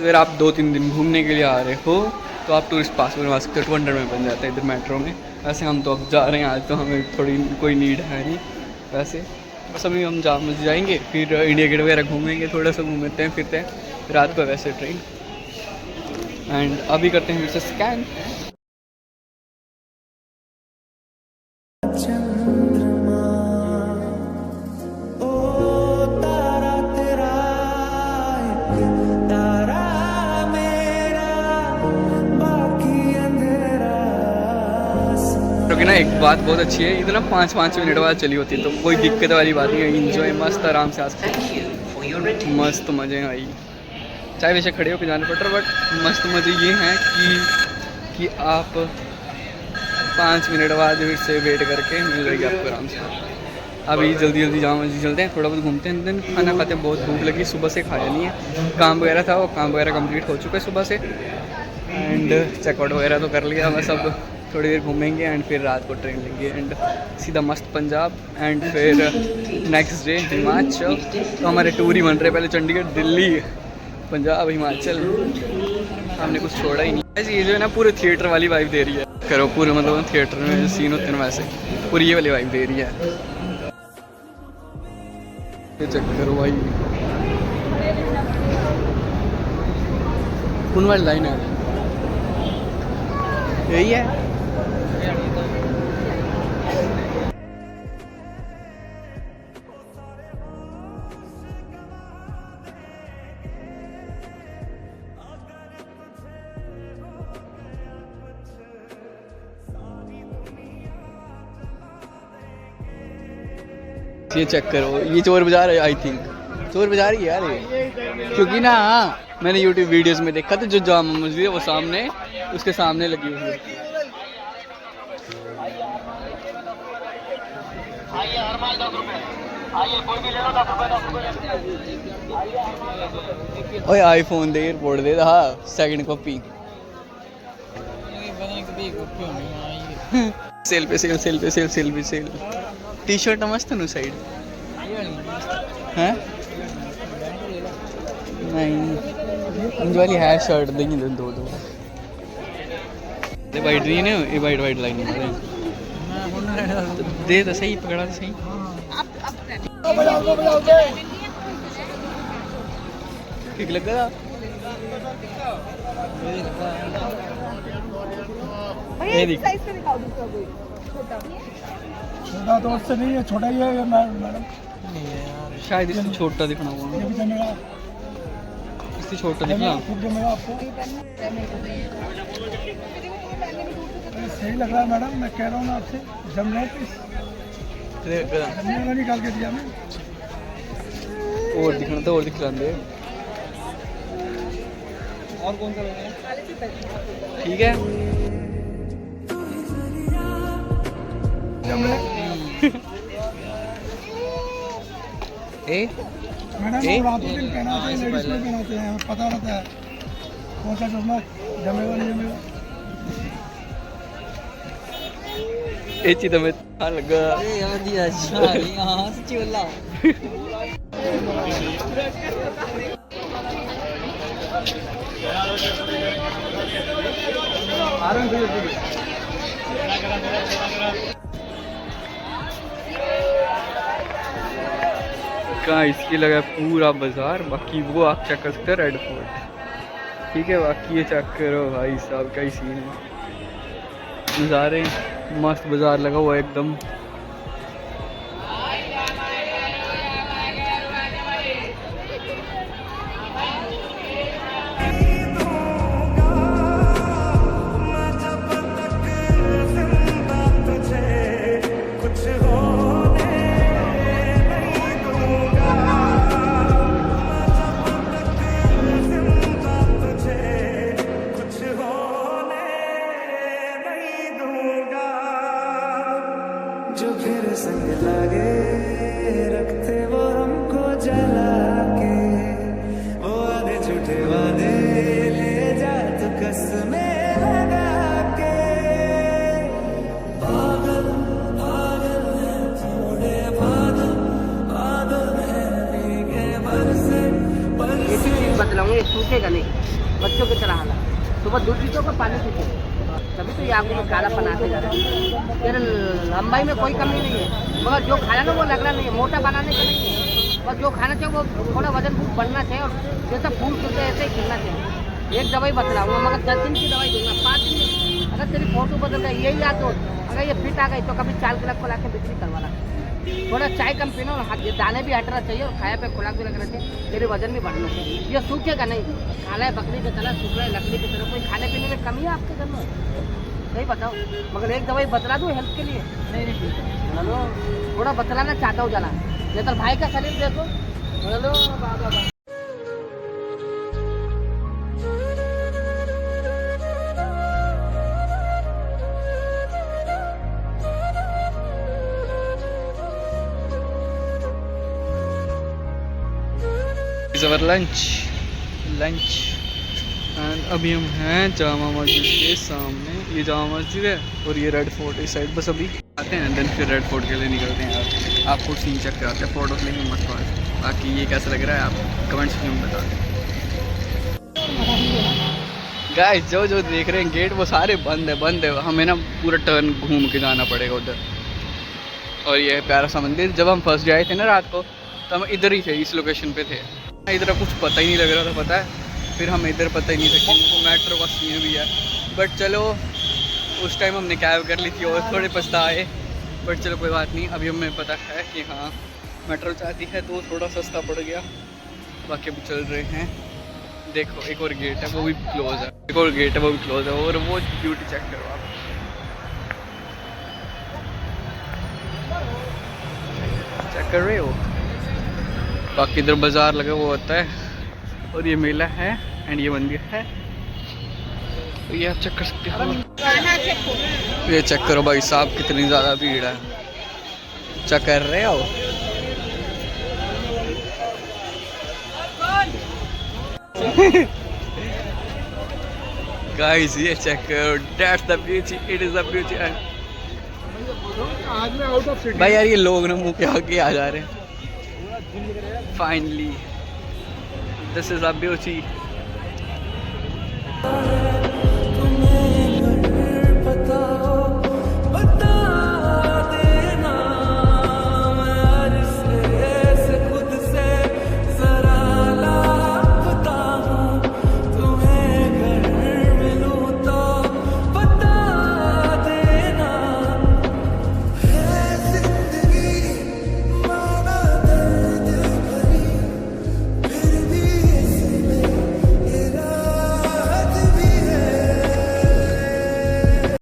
अगर आप 2-3 दिन घूमने के लिए आ रहे हो तो आप टूरिस्ट पास बनवा सकते हो, 200 में बन जाता है इधर मेट्रो में। वैसे हम तो अब जा रहे हैं आज, तो हमें थोड़ी कोई नीड है नहीं वैसे। बस अभी हम जाम मस्जिद जाएंगे, फिर इंडिया गेट वगैरह घूमेंगे, थोड़ा सा घूमते हैं फिरते हैं, रात को वैसे ट्रेन। एंड अभी करते हैं फिर से स्कैन। क्योंकि ना एक बात बहुत अच्छी है, इतना 5-5 मिनट बाद चली होती है, तो कोई दिक्कत वाली बात नहीं है। इंजॉय मस्त आराम से आ सकते, मस्त मज़े आई। चाहे वैसे खड़े होकर जाना पड़ रहा, बट मस्त मज़े ये हैं कि आप 5 मिनट बाद फिर से वेट करके मिल जाएगी आपको आराम से। अभी जल्दी जल्दी जाम मस्जिद चलते हैं, थोड़ा बहुत घूमते हैं, देन खाना खाते हैं। बहुत भूख लगी, सुबह से खाया नहीं है, काम वगैरह था, वो काम वगैरह कंप्लीट हो चुका है सुबह से। एंड चेकआउट वगैरह तो कर लिया, बस अब थोड़ी देर घूमेंगे एंड फिर रात को ट्रेन लेंगे एंड सीधा मस्त पंजाब एंड फिर नेक्स्ट डे हिमाचल। तो हमारे टूर ही बन रहे, पहले चंडीगढ़, दिल्ली, पंजाब, हिमाचल, हमने कुछ छोड़ा ही नहीं। ऐसे ये जो है ना पूरे थिएटर वाली वाइब दे रही है, करो पूरे मतलब थिएटर में जो सीन होते हैं वैसे पूरी ये वाली वाइब दे रही है। चेक करो भाई, कौन वाली लाइन है, यही है। ये चेक करो, ये चोर बाजार है, आई थिंक चोर बाजार ही यार ये, क्योंकि ना मैंने यूट्यूब वीडियोस में देखा था, जो जामा मस्जिद है वो सामने, उसके सामने लगी हुई है। ओए आईफोन दे, एयरपोर्ट दे, हाँ सेकंड कॉपी। सेल पे सेल, सेल पे सेल, सेल पे सेल। टी शर्ट मस्त है साइड हैं, नहीं इंज वाली है शर्ट देंगे दो ये वाइट नहीं है, ये वाइट वाइट लाइन दे तो सही, पकड़ा तो सही। ठीक लगा ये दिख, छोटा तो उससे नहीं है, छोटा ही है मैडम, शायद इससे छोटा दिखना हुआ, इससे छोटा दिखना सही लग रहा है मैडम, मैं कह रहा हूँ ना आपसे, जमने निकाल के दिया मैं, और दिखना था और दिखला दे। और कौन सा ठीक है मैडम रात को दिन पहनाते हैं, लेडीज में पहनाते हैं, पता रहता है कौन सा चश्मा जमेगा नहीं जमेगा। ये चीज में लगा सच्ची बोला कहाँ इसकी लगा पूरा बाजार, बाकी वो आप चेक कर सकते हो रेड फोर्ट, ठीक है। बाकी ये चेक करो भाई साहब का ही सीन है, नज़ारे मस्त, बाजार लगा हुआ एकदम। पिलाऊंगा, ये सूखेगा नहीं, बच्चों की तरह हालत। सुबह दूध पीते हो पानी पीते हो, तभी तो ये आंखों में काला बनाते जा रहा है। तेरे लंबाई में कोई कमी नहीं है, मगर जो खाना ना वो लगना नहीं है, मोटा बनाने का नहीं है, बस जो खाना चाहिए वो थोड़ा वजन बढ़ना चाहिए, और जैसा फूल खिलते ऐसे ही खिलना चाहिए। एक दवाई बतलाऊंगा, मगर 10 दिन की दवाई दूंगा, 5 दिन में अगर तेरी फोटो बदल गई, यही याद हो, अगर ये फिट आ गई तो कभी 4 किलो खुला के बिक्री करवाना। थोड़ा चाय कम पीना, और ये दाने भी हटना चाहिए, और खाया पे खुराक भी रखना चाहिए, तेरे वजन भी बढ़ना चाहिए। ये सूखेगा नहीं, खाना है बकरी की तरह, सूख रहा है लकड़ी की तरह। कोई खाने पीने में कमी है आपके घर में? नहीं बताओ, मगर एक दवाई बतला दूँ हेल्थ के लिए? नहीं चलो, थोड़ा बतलाना चाहता हूँ जना, नहीं तो भाई का शरीर देखो। चलो बाबा। our lunch एंड अभी हम हैं जामा मस्जिद के सामने। ये जामा मस्जिद है और ये रेड फोर्ट इस साइड। बस अभी आते हैं देन फिर रेड फोर्ट के लिए निकलते हैं यार। आपको सीन चेक कराते हैं, फोटोज लेंगे मस्त बात। बाकी ये कैसा लग रहा है आप कमेंट्स में बता दें। गाइस जो देख रहे हैं गेट वो सारे बंद है। हमें ना पूरा टर्न घूम के जाना पड़ेगा उधर। और ये है प्यारा सा मंदिर। जब हम फर्स्ट जाए थे ना रात को तो हम इधर ही थे, इस लोकेशन पे थे। इधर कुछ पता ही नहीं लग रहा था, पता है। फिर हम इधर पता ही नहीं था कि मेट्रो का सीन भी है। बट चलो उस टाइम हमने कैब कर ली थी और थोड़े पछताए, बट चलो कोई बात नहीं। अभी हमें पता है कि हाँ मेट्रो चाहती है तो थोड़ा सस्ता पड़ गया। बाकी अभी चल रहे हैं। देखो एक और गेट है वो भी क्लोज है, एक और गेट है वो भी क्लोज है। और वो ब्यूटी चेक करो आप, चेक कर रहे हो। बाकी इधर बाजार लगा हुआ होता है और ये मेला है एंड ये मंदिर है। तो ये आप चेक कर सकते हो। ये चेक करो भाई साहब कितनी ज़्यादा भीड़ है। चेक कर रहे हो। गाइस ये चेक करो, that's the beauty, it is the beauty. आज मैं आउट ऑफ सिटी। भाई यार ये लोग ना मुँह के आगे आ जा रहे हैं। Finally this is the beauty.